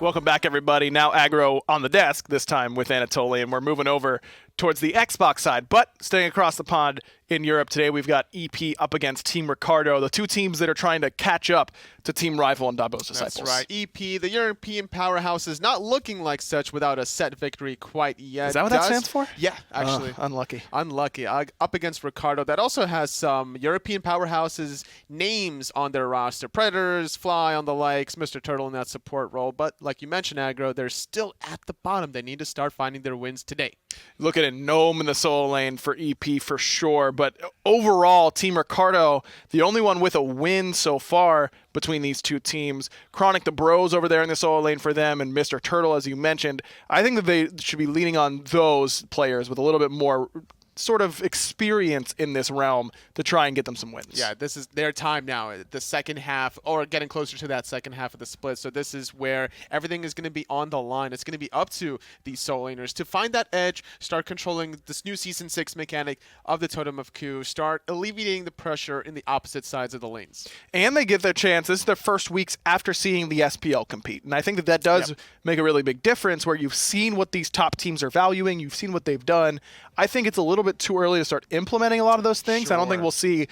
Welcome back, everybody. Now aggro on the desk, this time with Anatoly, and we're moving over towards the Xbox side. But staying across the pond in Europe today, we've got EP up against Team Ricardo, the two teams that are trying to catch up to Team Rival and Dabo's Disciples. That's right. EP, the European powerhouse, is not looking like such without a set victory quite yet. Is that what that stands for? Yeah, actually. Unlucky. Unlucky. Up against Ricardo. That also has some European powerhouses names on their roster. Predators, Fly on the likes, Mr. Turtle in that support role. But like you mentioned, Aggro, they're still at the bottom. They need to start finding their wins today. Look at it, Gnome in the solo lane for EP for sure. But overall, Team Ricardo, the only one with a win so far between these two teams. ChronicThe Bros over there in the solo lane for them, and Mr. Turtle, as you mentioned. I think that they should be leaning on those players with a little bit more sort of experience in this realm to try and get them some wins. Yeah, this is their time now, the second half, or getting closer to that second half of the split. So this is where everything is going to be on the line. It's going to be up to these solo laners to find that edge, start controlling this new Season 6 mechanic of the Totem of Q, start alleviating the pressure in the opposite sides of the lanes. And they get their chance. This is their first weeks after seeing the SPL compete. And I think that that does make a really big difference where you've seen what these top teams are valuing, you've seen what they've done. I think it's a little bit too early to start implementing a lot of those things. Sure. I don't think we'll see,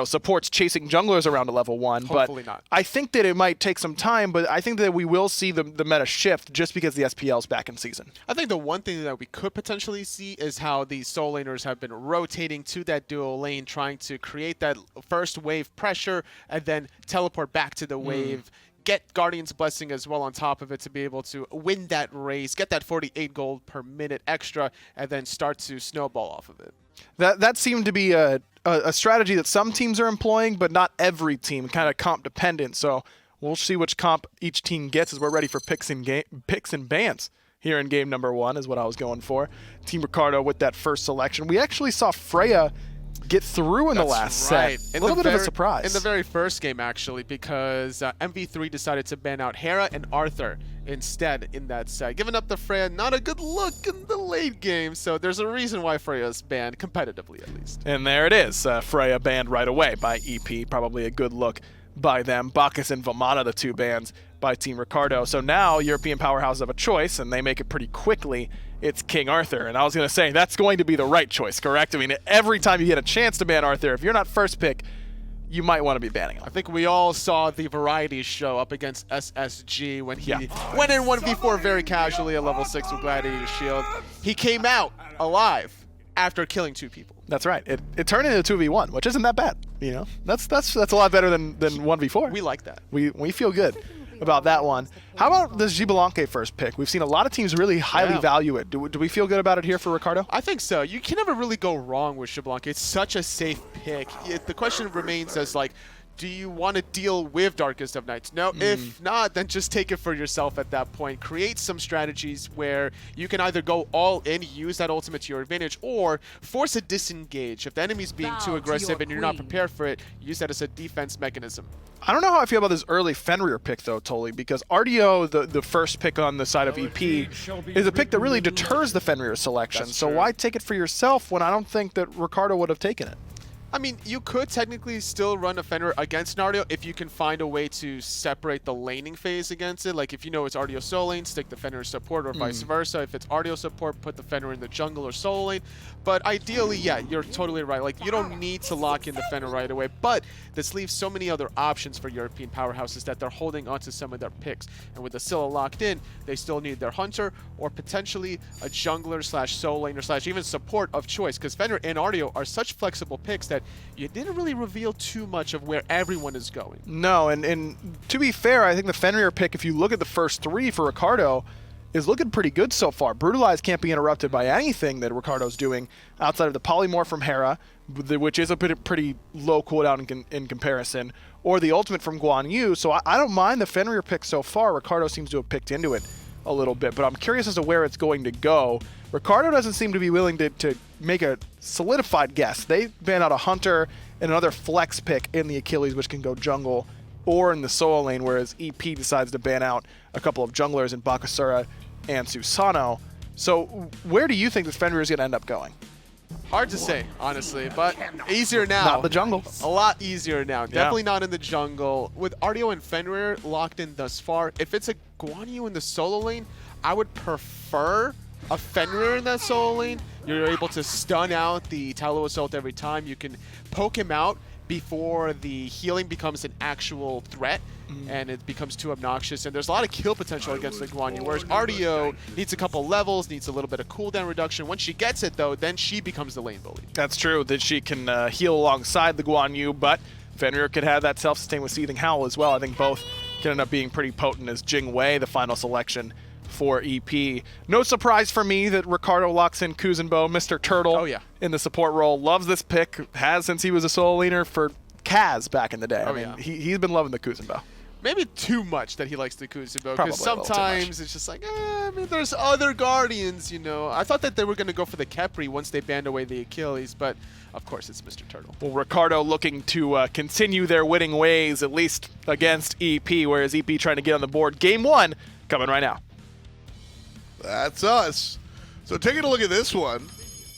supports chasing junglers around to level 1. Hopefully but not. I think that it might take some time, but I think that we will see the meta shift just because the SPL's back in season. I think the one thing that we could potentially see is how these solo laners have been rotating to that duo lane, trying to create that first wave pressure and then teleport back to the wave. Get Guardian's Blessing as well on top of it to be able to win that race, get that 48 gold per minute extra, and then start to snowball off of it. That seemed to be a strategy that some teams are employing, but not every team, kind of comp dependent. So we'll see which comp each team gets as we're ready for picks and bans here in game number 1 is what I was going for. Team Ricardo with that first selection. We actually saw Freya get through in the last set. A little bit of a surprise. In the very first game, actually, because MV3 decided to ban out Hera and Arthur instead in that set, giving up the Freya not a good look in the late game. So there's a reason why Freya's banned, competitively at least. And there it is. Freya banned right away by EP. Probably a good look by them. Bacchus and Vamana, the two bans by Team Ricardo. So now European powerhouses have a choice, and they make it pretty quickly. It's King Arthur. And I was going to say, that's going to be the right choice, correct? I mean, every time you get a chance to ban Arthur, if you're not first pick, you might want to be banning him. I think we all saw the variety show up against SSG when he went in 1v4 very casually at level 6 with Gladiator Shield. He came out alive after killing 2 people. That's right. It turned into a 2v1, which isn't that bad. That's a lot better than 1v4. We like that. We feel good about that one. How about this Xbalanque first pick? We've seen a lot of teams really highly value it. Do we feel good about it here for Ricardo? I think so. You can never really go wrong with Xbalanque. It's such a safe pick. The question remains as do you want to deal with Darkest of Nights? No, if not, then just take it for yourself at that point. Create some strategies where you can either go all in, use that ultimate to your advantage, or force a disengage. If the enemy's being too aggressive and you're not prepared for it, use that as a defense mechanism. I don't know how I feel about this early Fenrir pick, though, Toly, because Artio, the first pick on the side of EP, is a pick that really deters the Fenrir selection. So why take it for yourself when I don't think that Ricardo would have taken it? I mean, you could technically still run a Fenrir against an Artio if you can find a way to separate the laning phase against it. Like if you know it's Artio solo lane, stick the Fenrir support, or vice versa. If it's Artio support, put the Fenrir in the jungle or solo lane. But ideally, yeah, you're totally right. Like you don't need to lock in the Fenrir right away. But this leaves so many other options for European powerhouses that they're holding onto some of their picks. And with the Scylla locked in, they still need their Hunter or potentially a jungler slash solo laner slash even support of choice. Because Fenrir and Artio are such flexible picks that you didn't really reveal too much of where everyone is going. No, and to be fair, I think the Fenrir pick, if you look at the first 3 for Ricardo, is looking pretty good so far. Brutalize can't be interrupted by anything that Ricardo's doing outside of the polymorph from Hera, which is a pretty low cooldown in comparison, or the ultimate from Guan. So I don't mind the Fenrir pick so far. Ricardo seems to have picked into it a little bit, but I'm curious as to where it's going to go. Ricardo doesn't seem to be willing to make a solidified guess. They ban out a Hunter and another flex pick in the Achilles, which can go jungle or in the solo lane, whereas EP decides to ban out a couple of junglers in Bakasura and Susano. So where do you think this Fenrir is going to end up going? Hard to say, honestly, but easier now. Not the jungle. A lot easier now. Definitely not in the jungle. With Artio and Fenrir locked in thus far, if it's a Guan Yu in the solo lane, I would prefer a Fenrir in that solo lane. You're able to stun out the Talon Assault every time. You can poke him out before the healing becomes an actual threat and it becomes too obnoxious. And there's a lot of kill potential against the Guan Yu, whereas Artio needs a couple levels, needs a little bit of cooldown reduction. Once she gets it, though, then she becomes the lane bully. That's true, that she can heal alongside the Guan Yu, but Fenrir could have that self-sustain with Seething Howl as well. I think both can end up being pretty potent as Jing Wei, the final selection for EP. No surprise for me that Ricardo locks in Kuzenbo, Mr. Turtle, in the support role. Loves this pick, has since he was a solo laner for Kaz back in the day. I mean, he's been loving the Kuzenbo. Maybe too much that he likes the Kuzenbo, because sometimes it's just like, I mean, there's other Guardians, you know. I thought that they were going to go for the Khepri once they banned away the Achilles, but of course it's Mr. Turtle. Well, Ricardo looking to continue their winning ways, at least against EP, whereas EP trying to get on the board. Game 1 coming right now. That's us. So taking a look at this one,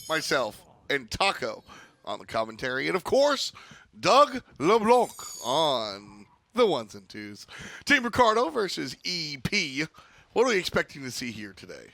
myself and Taco on the commentary, and of course, Doug LeBlanc on the ones and twos. Team Ricardo versus EP. What are we expecting to see here today?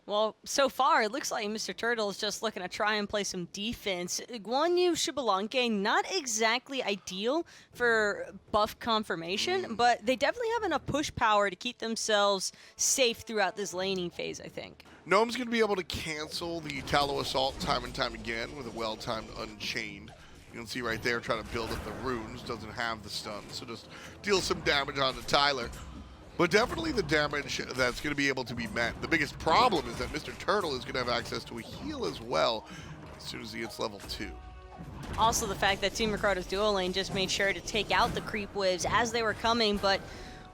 Well, so far, it looks like Mr. Turtle is just looking to try and play some defense. Guan Yu Xbalanque, not exactly ideal for buff confirmation, but they definitely have enough push power to keep themselves safe throughout this laning phase, I think. Gnome's going to be able to cancel the Talon Assault time and time again with a well-timed Unchained. You can see right there, trying to build up the runes, doesn't have the stun, so just deal some damage onto Tylern. But definitely the damage that's going to be able to be met. The biggest problem is that Mr. Turtle is going to have access to a heal as well as soon as he hits level 2. Also the fact that Team Ricardo's duo lane just made sure to take out the creep waves as they were coming, but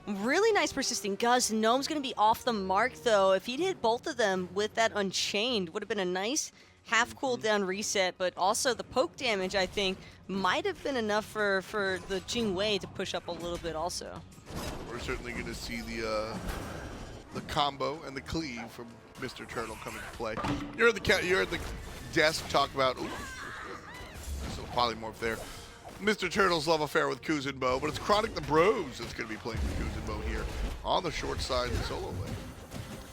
really nice persisting Gust. Gnome's going to be off the mark, though. If he'd hit both of them with that Unchained, would have been a nice half cooldown reset, but also the poke damage, I think, might have been enough for the Jing Wei to push up a little bit also. We're certainly going to see the combo and the cleave from Mr. Turtle come into play. You're at the desk talk about so polymorph there. Mr. Turtle's love affair with Kuzenbo, but it's ChronicThe Bros that's going to be playing with Kuzenbo here on the short side of the solo lane.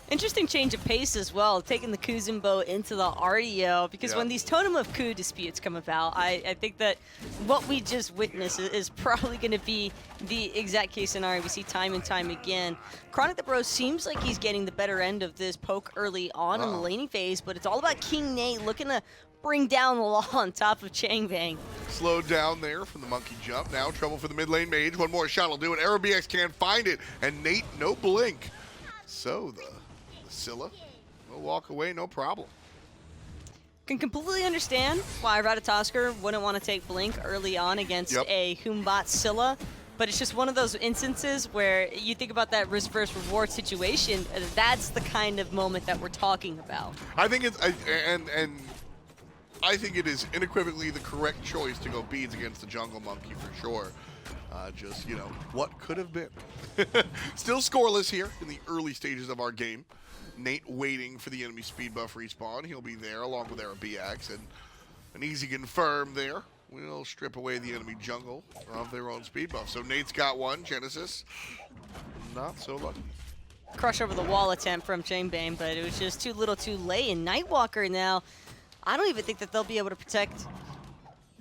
Interesting change of pace as well, taking the Kuzenbo into the Artio, because when these Totem of Ku disputes come about, I think that what we just witnessed is probably going to be the exact case scenario we see time and time again. ChronicThe Bros seems like he's getting the better end of this poke early on in the laning phase, but it's all about King Nate looking to bring down the law on top of ChangBang. Slowed down there from the monkey jump. Now trouble for the mid lane mage. One more shot will do it. Eribiiax can't find it, and Nate no blink. So the Scylla will walk away, no problem. Can completely understand why Ratatoskr wouldn't want to take Blink early on against a Humbot Scylla, but it's just one of those instances where you think about that risk versus reward situation. That's the kind of moment that we're talking about. I think it's I think it is unequivocally the correct choice to go beads against the jungle monkey for sure. Just, you know, what could have been. Still scoreless here in the early stages of our game. Nate waiting for the enemy speed buff respawn. He'll be there along with Eribiiax, and an easy confirm there. We'll strip away the enemy jungle of their own speed buff. So Nate's got one. Genesis, not so lucky. Crush over the wall attempt from ChangBang, but it was just too little too late. And NightwaIlker now, I don't even think that they'll be able to protect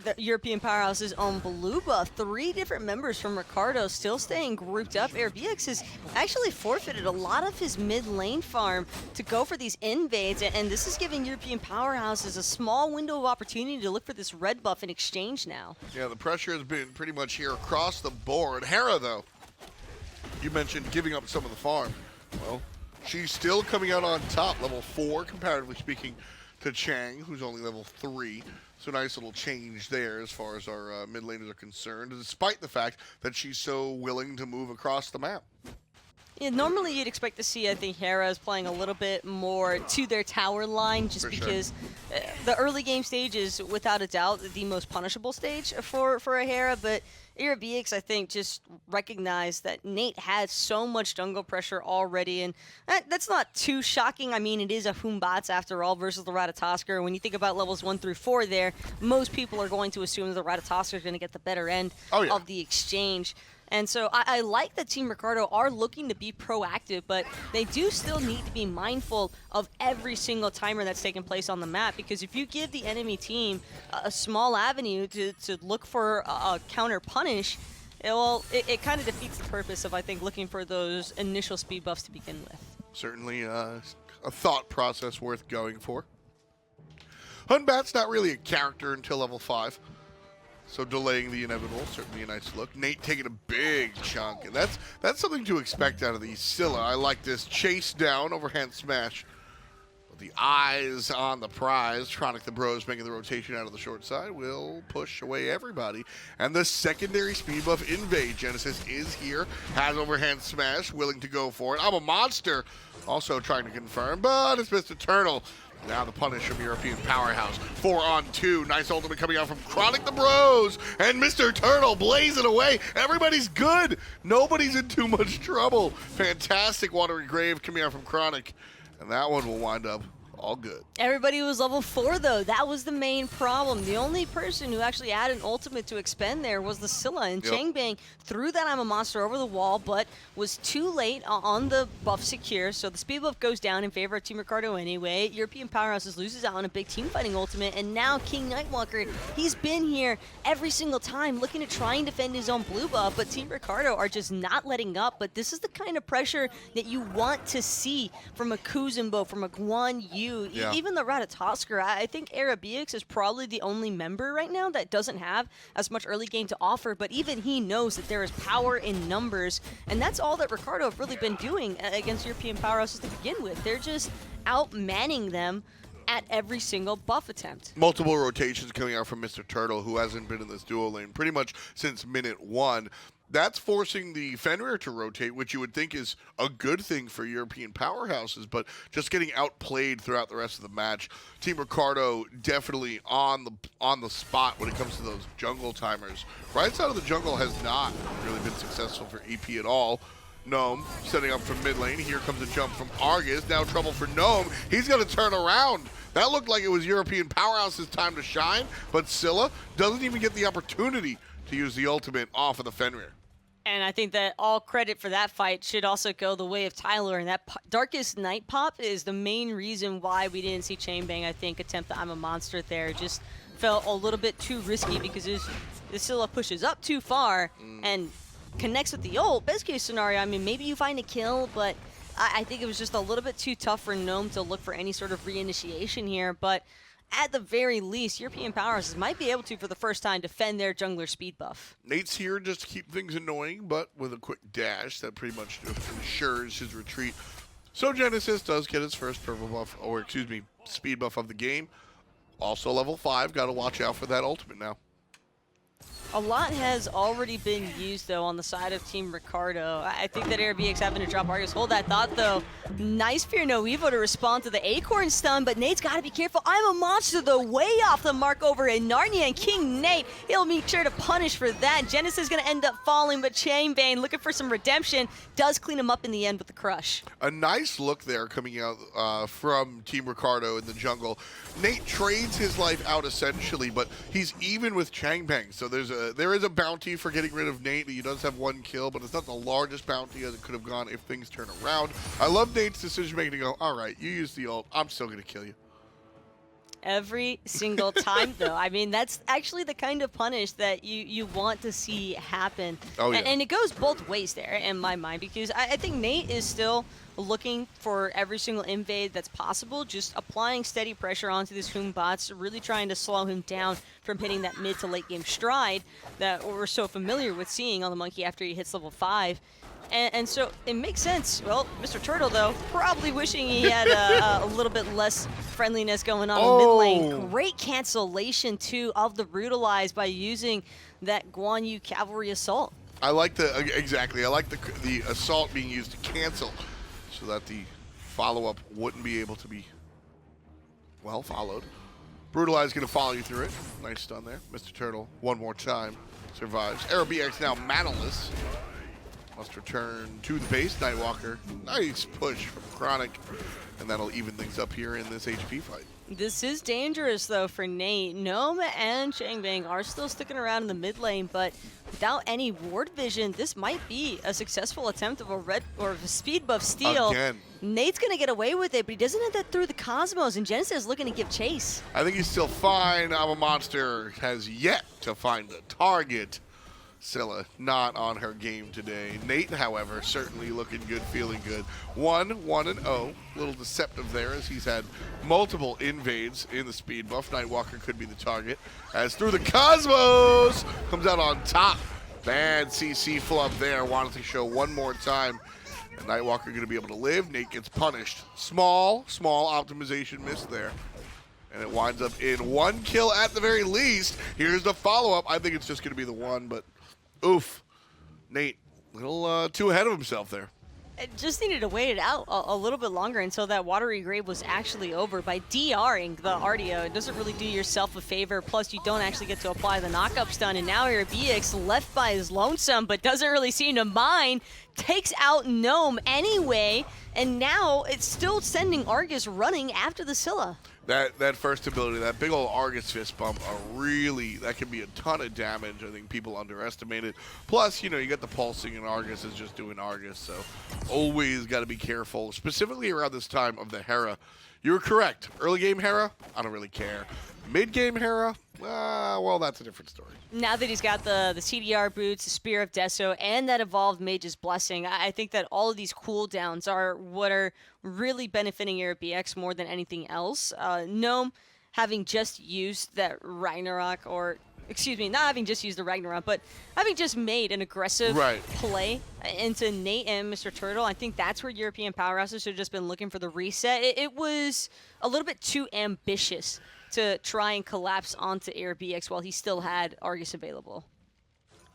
the European Powerhouse's own blue buff. 3 different members from Ricardo still staying grouped up. Eribiiax has actually forfeited a lot of his mid lane farm to go for these invades, and this is giving European Powerhouses a small window of opportunity to look for this red buff in exchange now. Yeah, the pressure has been pretty much here across the board. Hera, though, you mentioned giving up some of the farm. Well, she's still coming out on top, level 4, comparatively speaking, to Chang, who's only level 3. So nice little change there as far as our mid laners are concerned, despite the fact that she's so willing to move across the map. Yeah, normally you'd expect to see, I think, Hera is playing a little bit more to their tower line, just because the early game stage is without a doubt the most punishable stage for a Hera, but Eribiiax, I think, just recognized that Nate had so much jungle pressure already, and that's not too shocking. I mean, it is a Batz after all versus the Ratatoskr. When you think about levels 1 through 4 there, most people are going to assume that the Ratatoskr is going to get the better end of the exchange. And so I like that Team Ricardo are looking to be proactive, but they do still need to be mindful of every single timer that's taking place on the map, because if you give the enemy team a small avenue to look for a counter punish, it kind of defeats the purpose of, I think, looking for those initial speed buffs to begin with. Certainly a thought process worth going for. Batz not really a character until level 5. So delaying the inevitable, certainly a nice look. Nate taking a big chunk, and that's something to expect out of the Scylla. I like this chase down, overhand smash. With the eyes on the prize, ChronicThe bros making the rotation out of the short side will push away everybody. And the secondary speed buff invade. Genesis is here, has overhand smash, willing to go for it. I'm a monster, also trying to confirm, but it's Mr. Turtle. Now the punish from European Powerhouse. 4-on-2. Nice ultimate coming out from ChronicThe bros. And Mr. Turtle blazing away. Everybody's good. Nobody's in too much trouble. Fantastic Watery Grave coming out from Chronic. And that one will wind up all good. Everybody was level 4, though. That was the main problem. The only person who actually had an ultimate to expend there was the Scylla, and ChangBang threw that I'm a monster over the wall, but was too late on the buff secure, so the speed buff goes down in favor of Team Ricardo anyway. European Powerhouses loses out on a big team fighting ultimate, and now King NightwaIlker, he's been here every single time looking to try and defend his own blue buff, but Team Ricardo are just not letting up. But this is the kind of pressure that you want to see from a Kuzenbo, from a Guan, even the Ratatoskr. I think Eribiiax is probably the only member right now that doesn't have as much early game to offer, but even he knows that there is power in numbers, and that's all that Ricardo have really been doing against European Powerhouses to begin with. They're just out-manning them at every single buff attempt. Multiple rotations coming out from Mr. Turtle, who hasn't been in this duo lane pretty much since minute 1. That's forcing the Fenrir to rotate, which you would think is a good thing for European Powerhouses, but just getting outplayed throughout the rest of the match. Team Ricardo definitely on the spot when it comes to those jungle timers. Right side of the jungle has not really been successful for EP at all. Gnome setting up from mid lane. Here comes a jump from Argus. Now trouble for Gnome. He's going to turn around. That looked like it was European Powerhouse's time to shine, but Scylla doesn't even get the opportunity to use the ultimate off of the Fenrir. And I think that all credit for that fight should also go the way of Tylern. That Darkest Night pop is the main reason why we didn't see ChangBang, I think, attempt the I'm a Monster there. Just felt a little bit too risky because the Scylla pushes up too far and connects with the ult. Best case scenario, I mean, maybe you find a kill, but I think it was just a little bit too tough for Gnome to look for any sort of reinitiation here. But at the very least, European Powerhouses might be able to, for the first time, defend their jungler speed buff. Nate's here just to keep things annoying, but with a quick dash that pretty much ensures his retreat. So Genesis does get his first purple buff, or excuse me, speed buff of the game. Also level 5, got to watch out for that ultimate now. A lot has already been used, though, on the side of Team Ricardo. I think that Eribiiax having to drop Argus. Hold that thought, though. Nice Fear No Evo to respond to the Acorn stun, but Nate's got to be careful. I'm a Monster, though, way off the mark over in Narnia, and King Nate, he'll be sure to punish for that. Genesis is going to end up falling, but ChangBang, looking for some redemption, does clean him up in the end with the crush. A nice look there coming out from Team Ricardo in the jungle. Nate trades his life out, essentially, but he's even with ChangBang, so there is a bounty for getting rid of Nate. He does have 1 kill, but it's not the largest bounty as it could have gone if things turn around. I love Nate's decision making to go, all right, you use the ult, I'm still going to kill you. Every single time, though. I mean, that's actually the kind of punish that you want to see happen. Oh, yeah. And it goes both ways there, in my mind, because I think Nate is still looking for every single invade that's possible, just applying steady pressure onto this Batz, really trying to slow him down from hitting that mid to late game stride that we're so familiar with seeing on the Monkey after he hits level 5. And so it makes sense. Well, Mr. Turtle, though, probably wishing he had a little bit less friendliness going on in mid lane. Great cancellation, too, of the Brutalize by using that Guan Yu Cavalry Assault. I like exactly. I like the assault being used to cancel so that the follow-up wouldn't be able to be well followed. Brutalize going to follow you through it. Nice stun there. Mr. Turtle, one more time, survives. Eribiiax now manaless. Must return to the base. NightwaIlker, nice push from Chronic. And that'll even things up here in this HP fight. This is dangerous, though, for Nate. Gnome and ChangBang are still sticking around in the mid lane, but without any ward vision, this might be a successful attempt of a red or a speed buff steal. Again. Nate's going to get away with it, but he doesn't have that through the Cosmos, and Genesis is looking to give chase. I think he's still fine. I'm a Monster has yet to find the target. Scylla not on her game today. Nate, however, certainly looking good, feeling good. 1-1-0. A little deceptive there as he's had multiple invades in the speed buff. NightwaIlker could be the target. As through the Cosmos comes out on top. Bad CC flub there. Wanted to show one more time. And NightwaIlker going to be able to live. Nate gets punished. Small optimization miss there. And it winds up in one kill at the very least. Here's the follow-up. I think it's just going to be the one, but oof. Nate, a little too ahead of himself there. It just needed to wait it out a little bit longer until that watery grave was actually over. By DRing the Artio, it doesn't really do yourself a favor. Plus, you don't actually get to apply the knock-up stun. And now Eribiiax left by his lonesome, but doesn't really seem to mind. Takes out Gnome anyway, and now it's still sending Argus running after the Scylla. That first ability, that big old Argus fist bump, that can be a ton of damage. I think people underestimate it. Plus, you got the pulsing, and Argus is just doing Argus, so always got to be careful, specifically around this time of the Hera. You were correct. Early game Hera, I don't really care. Mid game Hera, well, that's a different story. Now that he's got the CDR boots, the Spear of Deso, and that evolved Mage's Blessing, I think that all of these cooldowns are what are really benefiting Eribiiax more than anything else. Gnome having just used that Ragnarok, or excuse me, not having just used the Ragnarok, but having just made an aggressive play into Nate and Mr. Turtle, I think that's where European powerhouses should have just been looking for the reset. It was a little bit too ambitious to try and collapse onto Eribiiax while he still had Argus available.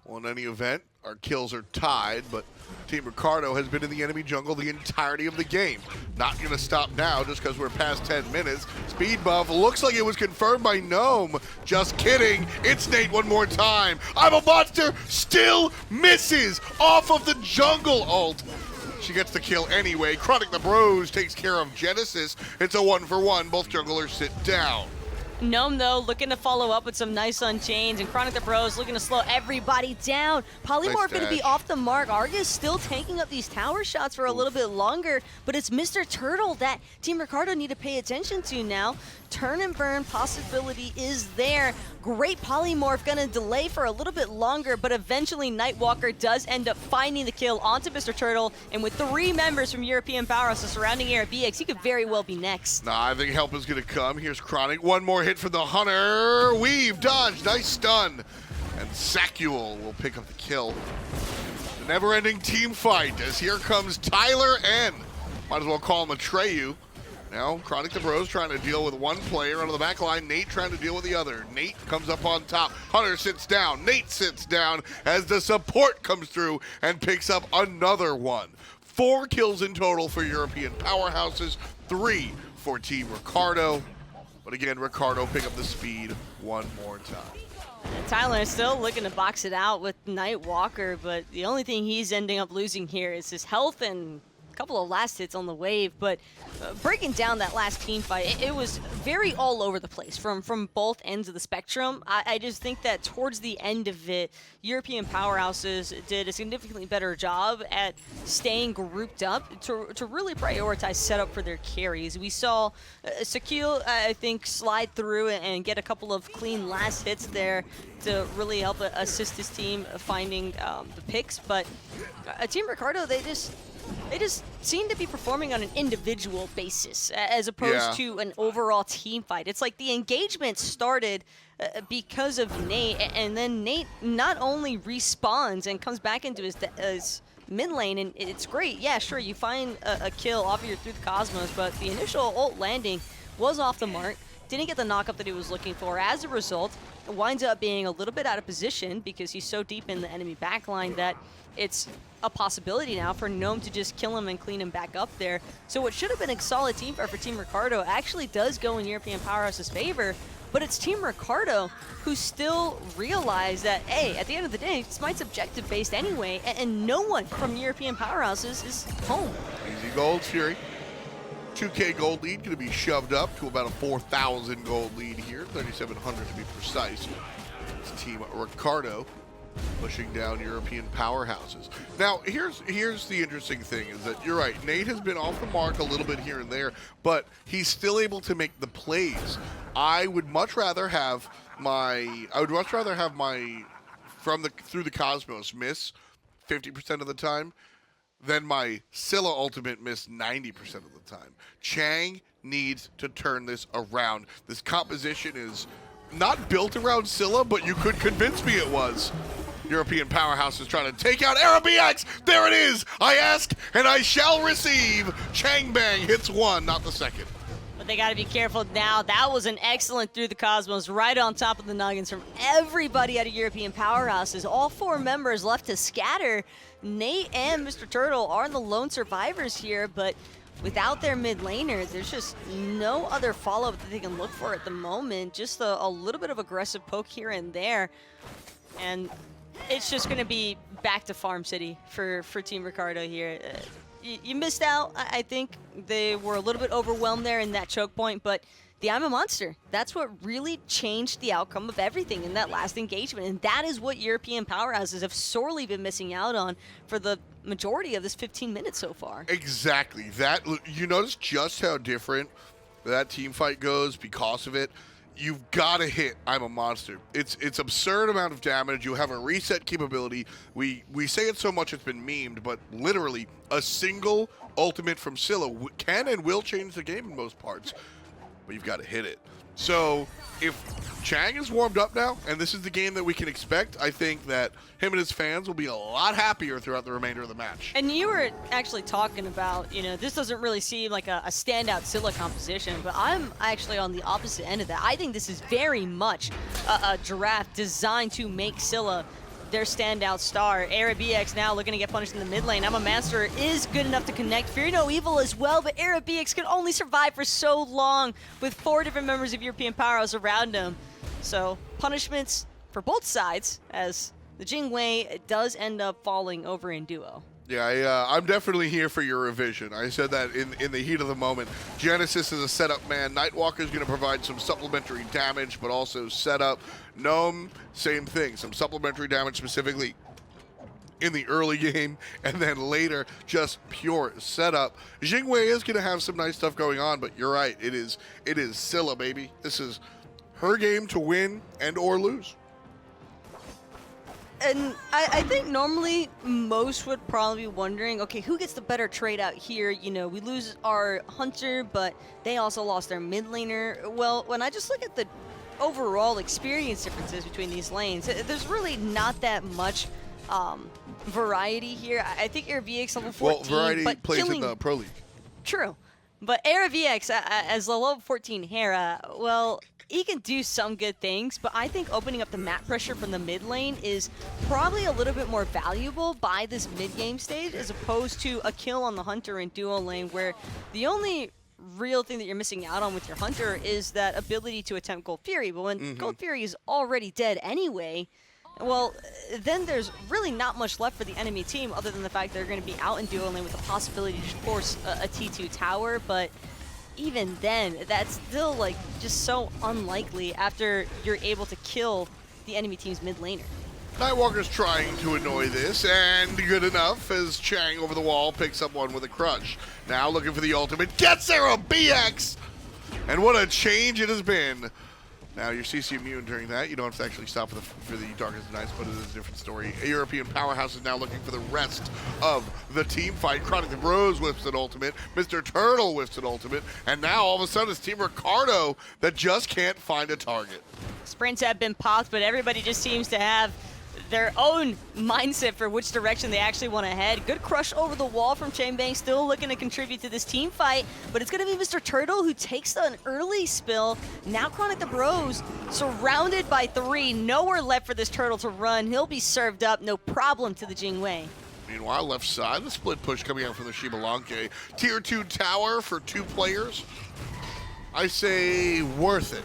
Well, in any event, our kills are tied, but Team Ricardo has been in the enemy jungle the entirety of the game. Not going to stop now just because we're past 10 minutes. Speed buff looks like it was confirmed by Gnome. Just kidding. It's Nate one more time. I'm a Monster still misses off of the jungle ult. She gets the kill anyway. ChronicThe Bros takes care of Genesis. It's a 1-for-1. Both junglers sit down. Gnome, though, looking to follow up with some nice unchains, and ChronicThe Bros looking to slow everybody down. Polymorph going to be off the mark. Argus still taking up these tower shots for a little bit longer, but it's Mr. Turtle that Team Ricardo need to pay attention to now. Turn and burn possibility is there. Great Polymorph going to delay for a little bit longer, but eventually NightwaIlker does end up finding the kill onto Mr. Turtle, and with 3 members from European Powerhouses surrounding Eribiiax, he could very well be next. Nah, I think help is going to come. Here's Chronic. One more hit for the Hunter. Weave, dodge, nice stun. And Sacuille will pick up the kill. The never-ending team fight as here comes Tylern. Might as well call him Atreyu. Now, ChronicThe Bros trying to deal with one player under the back line. Nate trying to deal with the other. Nate comes up on top. Hunter sits down. Nate sits down as the support comes through and picks up another one. 4 kills in total for European powerhouses. 3 for Team Ricardo. But again, Ricardo pick up the speed one more time. And Tylern is still looking to box it out with NightwaIlker, but the only thing he's ending up losing here is his health and a couple of last hits on the wave. But breaking down that last team fight, it was very all over the place from both ends of the spectrum. I just think that towards the end of it, European powerhouses did a significantly better job at staying grouped up to really prioritize setup for their carries. We saw Sacuille, I think, slide through and get a couple of clean last hits there to really help assist his team finding the picks. But Team Ricardo, they just seem to be performing on an individual basis as opposed to an overall team fight. It's like the engagement started because of Nate, and then Nate not only respawns and comes back into his mid lane, and it's great. Yeah, sure, you find a kill off of your through the Cosmos, but the initial ult landing was off the mark. Didn't get the knockup that he was looking for. As a result, it winds up being a little bit out of position because he's so deep in the enemy backline that it's a possibility now for Gnome to just kill him and clean him back up there. So what should have been a solid team fight for Team Ricardo actually does go in European Powerhouse's favor, but it's Team Ricardo who still realize that, hey, at the end of the day, Smite's objective-based anyway, and no one from European powerhouses is home. Easy gold, Fury. 2K gold lead going to be shoved up to about a 4,000 gold lead here, 3,700 to be precise. It's Team Ricardo pushing down European powerhouses. Now, here's the interesting thing is that you're right. Nate has been off the mark a little bit here and there, but he's still able to make the plays. I would much rather have my through the Cosmos miss 50% of the time than my Scylla ultimate miss 90% of the time. Chang needs to turn this around. This composition is not built around Scylla, but you could convince me it was. European powerhouse is trying to take out Eribiiax. There it is. I ask and I shall receive. ChangBang hits one, not the second. But they got to be careful now. That was an excellent through the Cosmos, right on top of the nuggets from everybody out of European powerhouses. All 4 members left to scatter. Nate and Mr. Turtle are the lone survivors here, but without their mid laner, there's just no other follow-up that they can look for at the moment. Just a little bit of aggressive poke here and there. And it's just going to be back to Farm City for Team Ricardo here. You missed out. I think they were a little bit overwhelmed there in that choke point, but the I'm a Monster, that's what really changed the outcome of everything in that last engagement, and that is what European powerhouses have sorely been missing out on for the majority of this 15 minutes so far. Exactly. That, you notice just how different that team fight goes because of it. You've got to hit I'm a Monster. It's absurd amount of damage. You have a reset capability. We say it so much it's been memed, but literally a single ultimate from Scylla can and will change the game in most parts. But you've got to hit it. So if Chang is warmed up now, and this is the game that we can expect, I think that him and his fans will be a lot happier throughout the remainder of the match. And you were actually talking about, this doesn't really seem like a standout Scylla composition, but I'm actually on the opposite end of that. I think this is very much a draft designed to make Scylla their standout star. Eribiiax now looking to get punished in the mid lane. I'm a Master is good enough to connect. Fear no evil as well, but Eribiiax can only survive for so long with 4 different members of European powerhouse around him. So punishments for both sides as the Jing does end up falling over in duo. Yeah, I'm definitely here for your revision. I said that in the heat of the moment. Genesis is a setup man. NightwaIlker is going to provide some supplementary damage, but also setup. Gnome, same thing. Some supplementary damage specifically in the early game, and then later, just pure setup. Jing is going to have some nice stuff going on, but you're right. It is Scylla, baby. This is her game to win and or lose. And I think normally most would probably be wondering, okay, who gets the better trade out here? We lose our Hunter, but they also lost their mid laner. Well, when I just look at the overall experience differences between these lanes, there's really not that much variety here. I think Eribiiax level 14, well, variety but plays in the Pro League. True. But Eribiiax as the level 14 Hera, well, he can do some good things, but I think opening up the map pressure from the mid lane is probably a little bit more valuable by this mid-game stage as opposed to a kill on the Hunter in duo lane, where the only real thing that you're missing out on with your Hunter is that ability to attempt Gold Fury. But when Gold Fury is already dead anyway, well, then there's really not much left for the enemy team other than the fact they're going to be out in duo lane with the possibility to force a T2 tower, but even then, that's still like just so unlikely after you're able to kill the enemy team's mid laner. NightwaIlker's trying to annoy this, and good enough as Chang over the wall picks up one with a crush. Now looking for the ultimate, gets Eribiiax! And what a change it has been. Now you're CC immune during that. You don't have to actually stop for the Darkest of Nights, but it is a different story. A European powerhouse is now looking for the rest of the team fight. ChronicThe whips an ultimate. Mr. Turtle whips an ultimate. And now all of a sudden it's Team Ricardo that just can't find a target. Sprints have been popped, but everybody just seems to have their own mindset for which direction they actually want to head. Good crush over the wall from ChangBang, still looking to contribute to this team fight, but it's going to be Mr. Turtle who takes an early spill. Now ChronicThe surrounded by 3, nowhere left for this Turtle to run. He'll be served up, no problem to the Jing. Meanwhile, left side, the split push coming out from the Xbalanque. Tier 2 tower for 2 players. I say worth it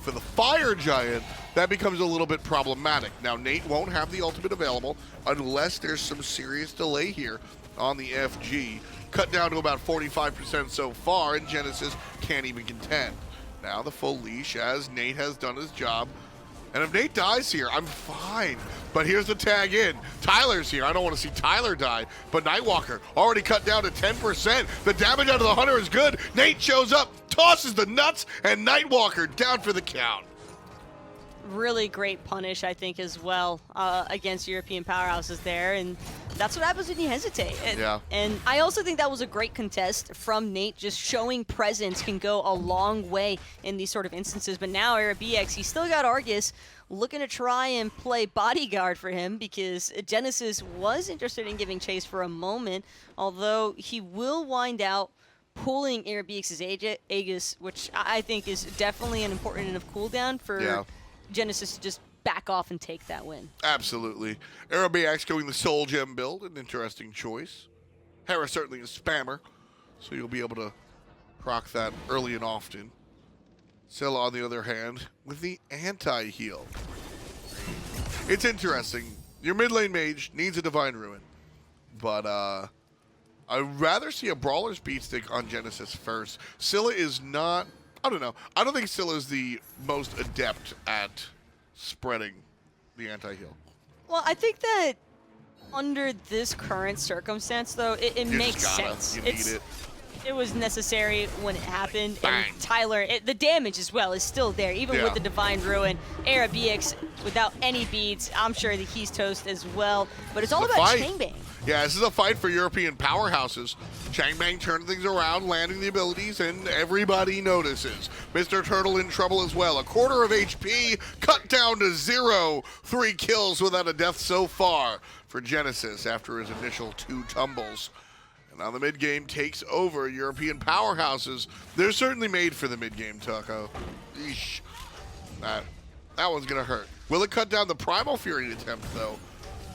for the Fire Giant, that becomes a little bit problematic. Now, Nate won't have the ultimate available unless there's some serious delay here on the FG. Cut down to about 45% so far, and Genesis can't even contend. Now the full leash as Nate has done his job. And if Nate dies here, I'm fine. But here's the tag in. Tyler's here. I don't want to see Tyler die. But NightwaIlker already cut down to 10%. The damage out of the Hunter is good. Nate shows up, tosses the nuts, and NightwaIlker down for the count. Really great punish, I think, as well against European powerhouses there. And that's what happens when you hesitate. And I also think that was a great contest from Nate. Just showing presence can go a long way in these sort of instances. But now Eribiiax, he's still got Argus looking to try and play bodyguard for him because Genesis was interested in giving chase for a moment, although he will wind out pulling Eribiiax's Aegis, which I think is definitely an important enough cooldown for Genesis to just back off and take that win. Absolutely. Eribiiax going the Soul Gem build, an interesting choice. Hera certainly a spammer, so you'll be able to proc that early and often. Scylla, on the other hand, with the anti-heal. It's interesting. Your mid lane mage needs a Divine Ruin, but I'd rather see a Brawler's Beatstick on Genesis first. Scylla is not... I don't know. I don't think Scylla is the most adept at spreading the anti-heal. Well, I think that under this current circumstance, though, it makes sense. You need it. It was necessary when it happened. Bang. And Tyler, the damage as well is still there, even with the Divine Ruin. Eribiiax, without any beads, I'm sure that he's toast as well. But it's all about ChangBang. Yeah, this is a fight for European powerhouses. ChangBang turning things around, landing the abilities, and everybody notices. Mr. Turtle in trouble as well. A quarter of HP, cut down to 0. 3 kills without a death so far for Genesis after his initial 2 tumbles. And now the mid-game takes over. European powerhouses, they're certainly made for the mid-game, Taco. Eesh. That one's going to hurt. Will it cut down the Primal Fury attempt, though?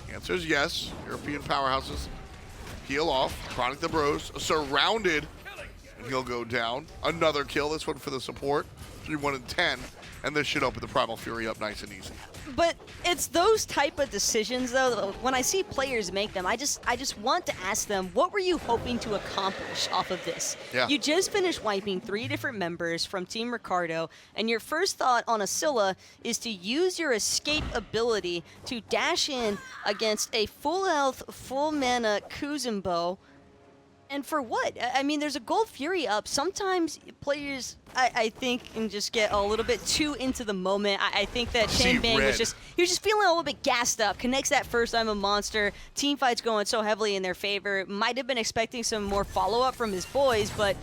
The answer is yes. European powerhouses peel off. ChronicThe bros surrounded, and he'll go down. Another kill, this one for the support. 3-1 and 10, and this should open the Primal Fury up nice and easy. But it's those type of decisions, though, when I see players make them, I just want to ask them, what were you hoping to accomplish off of this? Yeah. You just finished wiping 3 different members from Team Ricardo, and your first thought on a Scylla is to use your escape ability to dash in against a full health, full mana Kuzenbo. And for what? I mean, there's a Gold Fury up. Sometimes players, I think, can just get a little bit too into the moment. I think that ChangBang was he was just feeling a little bit gassed up. Connects that first I'm a monster. Team fight's going so heavily in their favor. Might have been expecting some more follow-up from his boys, but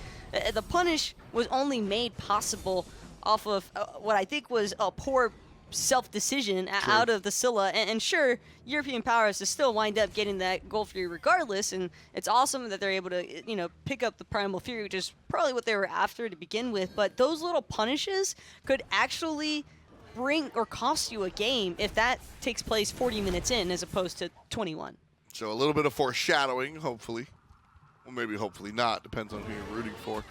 the punish was only made possible off of what I think was a poor self-decision out of the Scylla, and sure, European powerhouses still wind up getting that Gold Fury regardless, and it's awesome that they're able to, pick up the Primal Fury, which is probably what they were after to begin with, but those little punishes could actually bring or cost you a game if that takes place 40 minutes in as opposed to 21. So a little bit of foreshadowing, hopefully. Well, maybe hopefully not, depends on who you're rooting for.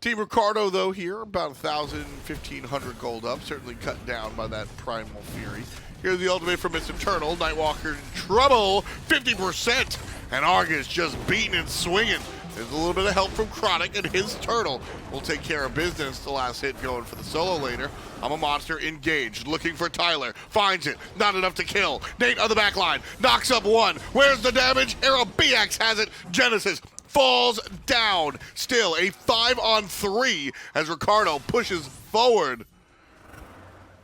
Team Ricardo, though, here, about 1,000, 1,500 gold up, certainly cut down by that Primal Fury. Here's the ultimate from Mr. Turtle. NightwaIlker in trouble, 50%, and Argus just beating and swinging. There's a little bit of help from ChronicThe, and his Turtle will take care of business. The last hit going for the solo laner. I'm a monster engaged, looking for Tyler. Finds it, not enough to kill. Nate on the back line, knocks up 1. Where's the damage? Eribiiax has it. Genesis falls down. Still a 5-on-3 as Ricardo pushes forward.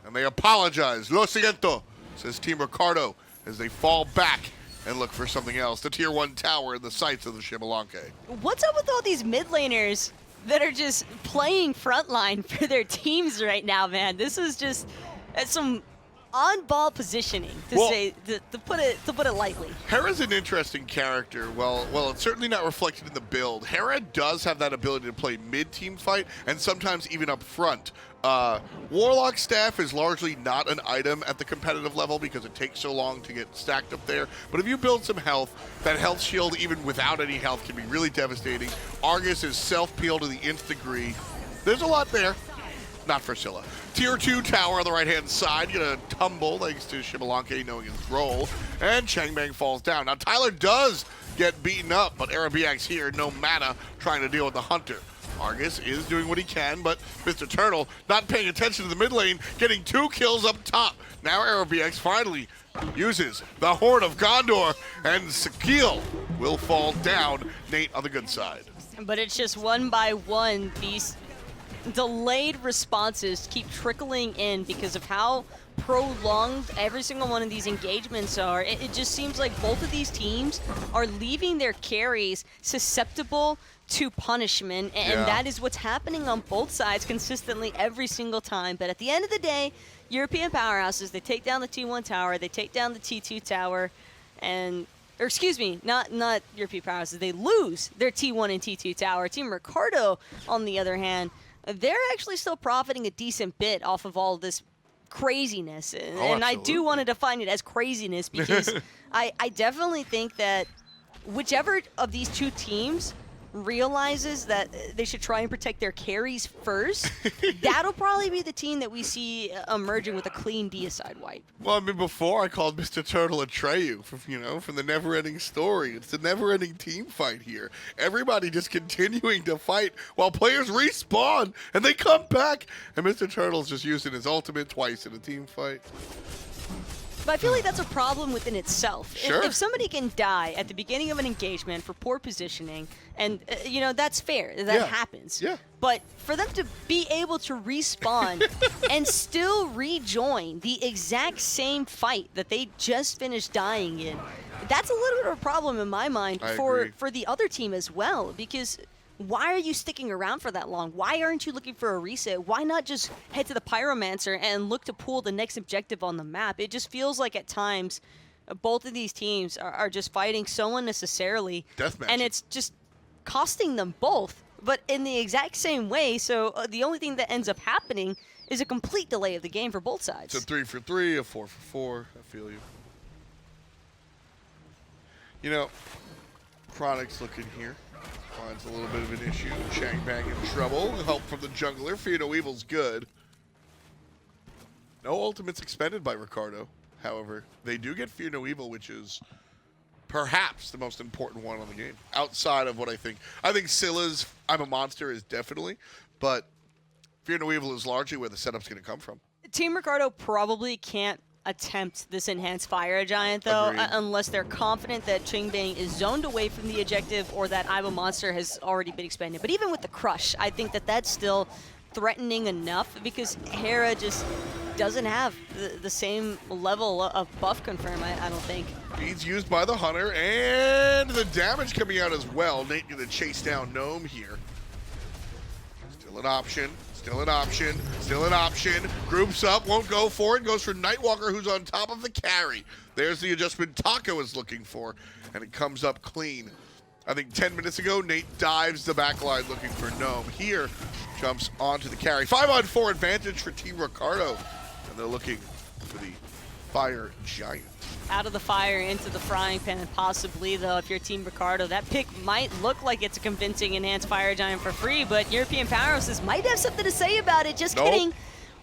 And they apologize. Lo siento, says Team Ricardo, as they fall back and look for something else. The tier 1 tower in the sights of the Xbalanque. What's up with all these mid laners that are just playing frontline for their teams right now, man? This is just some on-ball positioning, to put it lightly. Hera's an interesting character. Well, it's certainly not reflected in the build. Hera does have that ability to play mid-team fight and sometimes even up front. Warlock Staff is largely not an item at the competitive level because it takes so long to get stacked up there. But if you build some health, that health shield, even without any health, can be really devastating. Argus is self-peel to the nth degree. There's a lot there. not for Scylla. Tier 2 tower on the right-hand side, gonna tumble thanks to Xbalanque knowing his role, and ChangBang falls down. Now Tylern does get beaten up, but Eribiiax here, no mana, trying to deal with the Hunter. Argus is doing what he can, but Mr. Turtle not paying attention to the mid lane, getting 2 kills up top. Now Eribiiax finally uses the Horn of Gondor, and Sacuille will fall down. Nate on the good side. But it's just one by one, these delayed responses keep trickling in because of how prolonged every single one of these engagements are. It just seems like both of these teams are leaving their carries susceptible to punishment, and that is what's happening on both sides consistently every single time. But at the end of the day, European powerhouses, they take down the T1 tower, they take down the T2 tower, and or excuse me, not European powerhouses, they lose their T1 and T2 tower. Team Ricardo, on the other hand, they're actually still profiting a decent bit off of all this craziness. And I do want to define it as craziness because I definitely think that whichever of these two teams realizes that they should try and protect their carries first, that'll probably be the team that we see emerging with a clean deicide wipe. Well, I mean, before I called Mr. Turtle Atreyu from the never-ending story. It's the never-ending team fight here. Everybody just continuing to fight while players respawn and they come back, and Mr. Turtle's just using his ultimate twice in a team fight. But I feel like that's a problem within itself. Sure. If somebody can die at the beginning of an engagement for poor positioning, and you know, that's fair, that happens. Yeah. But for them to be able to respawn and still rejoin the exact same fight that they just finished dying in, that's a little bit of a problem in my mind for the other team as well, because why are you sticking around for that long? Why aren't you looking for a reset? Why not just head to the Pyromancer and look to pull the next objective on the map? It just feels like at times both of these teams are just fighting so unnecessarily. Deathmatch. And it's just costing them both, but in the exact same way. So the only thing that ends up happening is a complete delay of the game for both sides. It's a 3 for 3, a 4 for 4. I feel you. You know, Chronic's looking here. Finds a little bit of an issue. ChangBang in trouble. Help from the jungler. Fear No Evil's good. No ultimates expended by Ricardo. However, they do get Fear No Evil, which is perhaps the most important one on the game. Outside of what I think. I think Scylla's I'm a Monster is definitely, but Fear No Evil is largely where the setup's going to come from. Team Ricardo probably can't attempt this enhanced fire giant though, unless they're confident that ChangBang is zoned away from the objective or that I'm a Monster has already been expanded. But even with the crush, I think that that's still threatening enough because Hera just doesn't have the same level of buff confirm, I don't think. Beads used by the Hunter, and the damage coming out as well. Nate gonna chase down Gnome here. Still an option. Still an option, still an option. Groups up, won't go for it. Goes for NightwaIlker, who's on top of the carry. There's the adjustment Taco is looking for, and it comes up clean. I think 10 minutes ago, Nate dives the backline looking for Gnome. Here, jumps onto the carry. 5-on-4 advantage for Team Ricardo, and they're looking for the fire giant. Out of the fire into the frying pan, and possibly though, if you're Team Ricardo, that pick might look like it's a convincing enhanced fire giant for free, but European powerhouses might have something to say about it. Just kidding.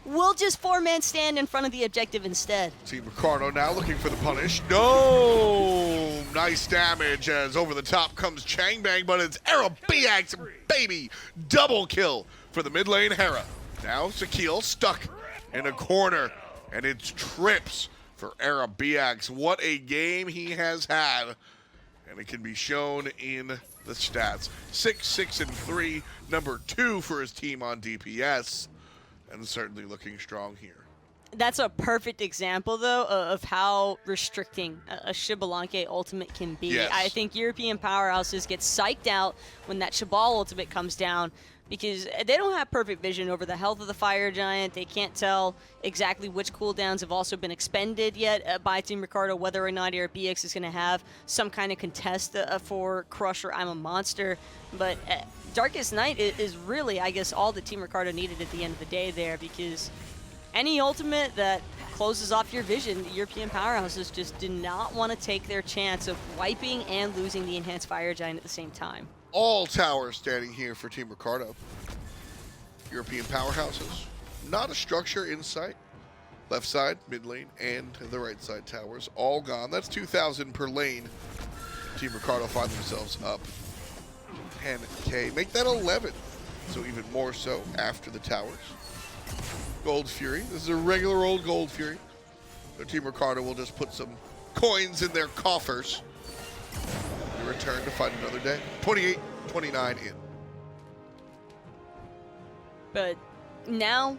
We'll just 4-man stand in front of the objective instead. Team Ricardo now looking for the punish. No! Nice damage as over the top comes ChangBang, but it's Eribiiax, baby! Double kill for the mid lane Hera. Now Sacuille stuck in a corner, and it's trips for Eribiiax. What a game he has had, and it can be shown in the stats. 6-6-3, number 2 for his team on DPS, and certainly looking strong here. That's a perfect example, though, of how restricting a Xbalanque ultimate can be. Yes. I think European powerhouses get psyched out when that Xbal ultimate comes down, because they don't have perfect vision over the health of the fire giant. They can't tell exactly which cooldowns have also been expended yet by Team Ricardo, whether or not Eribiiax is going to have some kind of contest for Crush or I'm a Monster. But Darkest Night is really, I guess, all that Team Ricardo needed at the end of the day there, because any ultimate that closes off your vision, the European powerhouses just did not want to take their chance of wiping and losing the enhanced fire giant at the same time. All towers standing here for Team Ricardo. European powerhouses not a structure in sight. Left side, mid lane, and the right side towers all gone. That's 2,000 per lane. Team Ricardo find themselves up 10K. Make that 11. So even more so after the towers. Gold Fury. This is a regular old Gold Fury. So Team Ricardo will just put some coins in their coffers. We return to fight another day. 28-29 in. But now,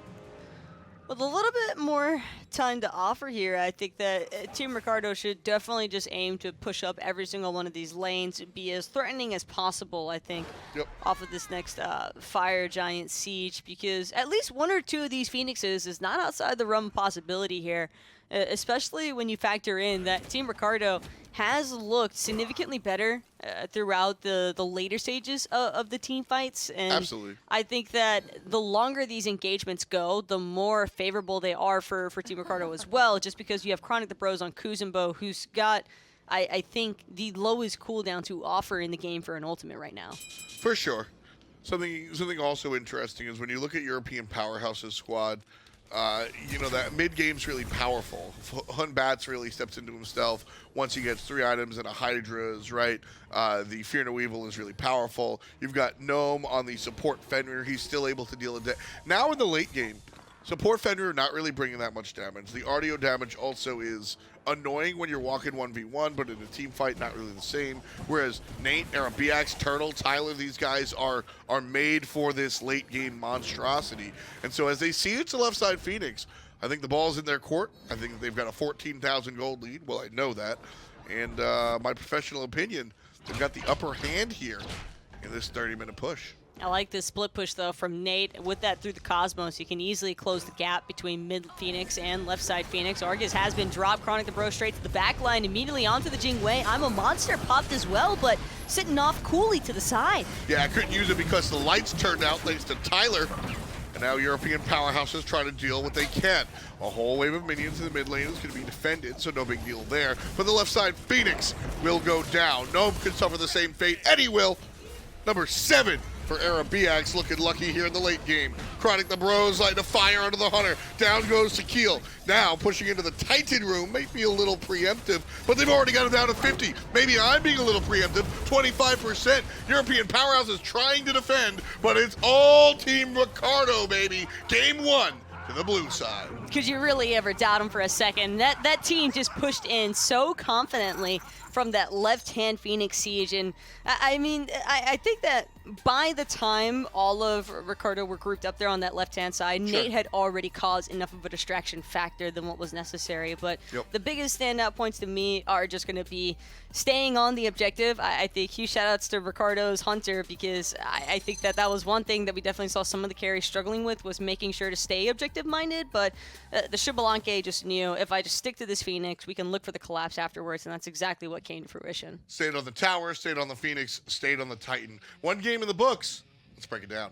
with a little bit more time to offer here, I think that Team Ricardo should definitely just aim to push up every single one of these lanes, be as threatening as possible, I think, off of this next Fire Giant Siege, because at least one or two of these Phoenixes is not outside the realm of possibility here, especially when you factor in that Team Ricardo has looked significantly better throughout the later stages of the team fights. And Absolutely. I think that the longer these engagements go, the more favorable they are for Team Ricardo as well, just because you have ChronicThe Bros on Kuzenbo, who's got, I think, the lowest cooldown to offer in the game for an ultimate right now. For sure. Something also interesting is when you look at European Powerhouse's squad, you know, that mid-game's really powerful. Batz really steps into himself once he gets 3 items and a hi-rez, right? The Fear No Evil is really powerful. You've got Gnome on the support Fenrir. He's still able to deal with now in the late game, support Fenrir not really bringing that much damage. The Artio damage also is annoying when you're walking 1v1, but in a team fight, not really the same. Whereas Nate, Eribiiax, Turtle, Tylern, these guys are made for this late game monstrosity. And so as they see it's a left side Phoenix, I think the ball's in their court. I think they've got a 14,000 gold lead. Well, I know that. And my professional opinion, they've got the upper hand here in this 30-minute push. I like this split push, though, from Nate. With that through the Cosmos, you can easily close the gap between mid Phoenix and left side Phoenix. Argus has been dropped. ChronicThe Bro straight to the back line, immediately onto the Jing Wei. I'm a Monster popped as well, but sitting off coolly to the side. Yeah, I couldn't use it because the lights turned out thanks to Tylern. And now European Powerhouses try to deal what they can. A whole wave of minions in the mid lane is going to be defended, so no big deal there. But the left side Phoenix will go down. Gnome could suffer the same fate, and he will. Number 7 for Eribiiax, looking lucky here in the late game. ChronicThe Bros lighting a fire under the Hunter. Down goes Sacuille. Now pushing into the Titan room. May be a little preemptive, but they've already got him down to 50. Maybe I'm being a little preemptive. 25%. European Powerhouse is trying to defend, but it's all Team Ricardo, baby. Game 1 to the blue side. Could you really ever doubt him for a second? That team just pushed in so confidently from that left-hand Phoenix Siege, and I mean, I think that by the time all of Ricardo were grouped up there on that left-hand side, Nate had already caused enough of a distraction factor than what was necessary. But the biggest standout points to me are just going to be staying on the objective. I think huge shout-outs to Ricardo's Hunter, because I think that was one thing that we definitely saw some of the carries struggling with, was making sure to stay objective-minded. But the Xbalanque just knew, if I just stick to this Phoenix, we can look for the collapse afterwards, and that's exactly what came to fruition. Stayed on the tower, stayed on the Phoenix, stayed on the Titan. One game in the books. Let's break it down.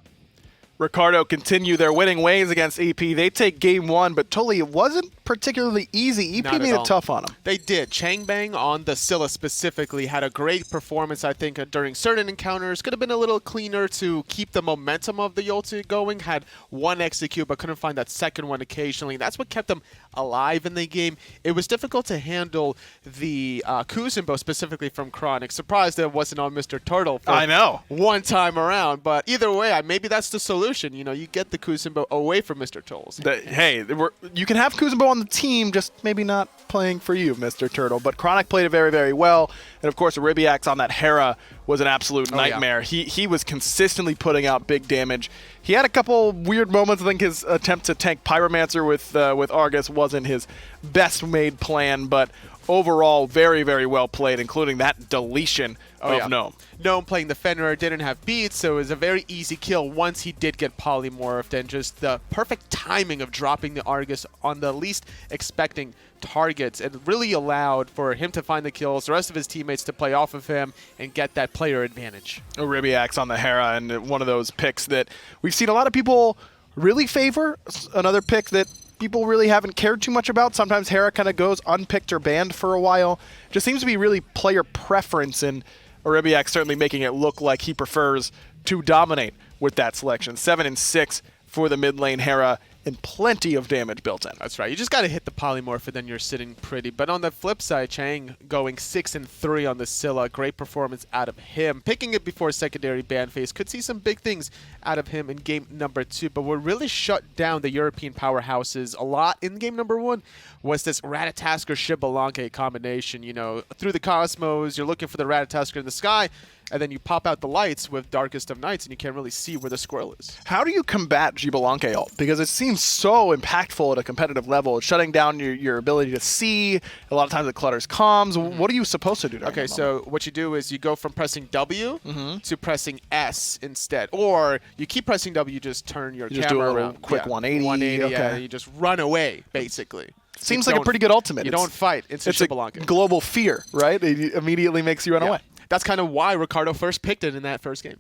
Ricardo continue their winning ways against EP. They take game 1, but totally it wasn't particularly easy. EP made it tough on them. They did. ChangBang on the Scylla specifically had a great performance, I think, during certain encounters. Could have been a little cleaner to keep the momentum of the ulti going. Had one execute, but couldn't find that second one occasionally. That's what kept them alive in the game. It was difficult to handle the Kuzenbo, specifically from Chronic. Surprised that it wasn't on Mr. Turtle for one time around. But either way, maybe that's the solution. You know, you get the Kuzenbo away from Mr. Turtles. Hey, you can have Kuzenbo on the team, just maybe not playing for you, Mr. Turtle. But Chronic played it very, very well. And, of course, Eribiiax on that Hera was an absolute nightmare. Yeah. He was consistently putting out big damage. He had a couple weird moments. I think his attempt to tank Pyromancer with Argus wasn't his best-made plan, but overall, very, very well played, including that deletion of Gnome. Gnome playing the Fenrir didn't have beats, so it was a very easy kill once he did get polymorphed, and just the perfect timing of dropping the Argus on the least expecting targets. It really allowed for him to find the kills, the rest of his teammates to play off of him and get that player advantage. Eribiiax on the Hera, and one of those picks that we've seen a lot of people really favor. Another pick that people really haven't cared too much about. Sometimes Hera kind of goes unpicked or banned for a while. Just seems to be really player preference, and Eribiiax certainly making it look like he prefers to dominate with that selection. 7 and 6 for the mid lane Hera and plenty of damage built in. That's right. You just got to hit the polymorph and then you're sitting pretty. But on the flip side, Chang going 6-3 on the Scylla. Great performance out of him. Picking it before secondary ban phase. Could see some big things out of him in game number 2. But what really shut down the European powerhouses a lot in game number 1 was this Ratatoskr Xbalanque combination. You know, through the cosmos, you're looking for the Ratatoskr in the sky, and then you pop out the lights with Darkest of Nights, and you can't really see where the squirrel is. How do you combat Xbalanque ult? Because it seems so impactful at a competitive level. It's shutting down your ability to see. A lot of times it clutters comms. What are you supposed to do during Okay, that so what you do is you go from pressing W to pressing S instead. Or you keep pressing W, you just turn your You camera just do a little around. quick 180, 180, yeah, okay. you just run away, basically. Seems You like a don't- pretty good ultimate. You It's- don't fight. It's a Xbalanque. global fear, right? It immediately makes you run away. That's kind of why Ricardo first picked it in that first game.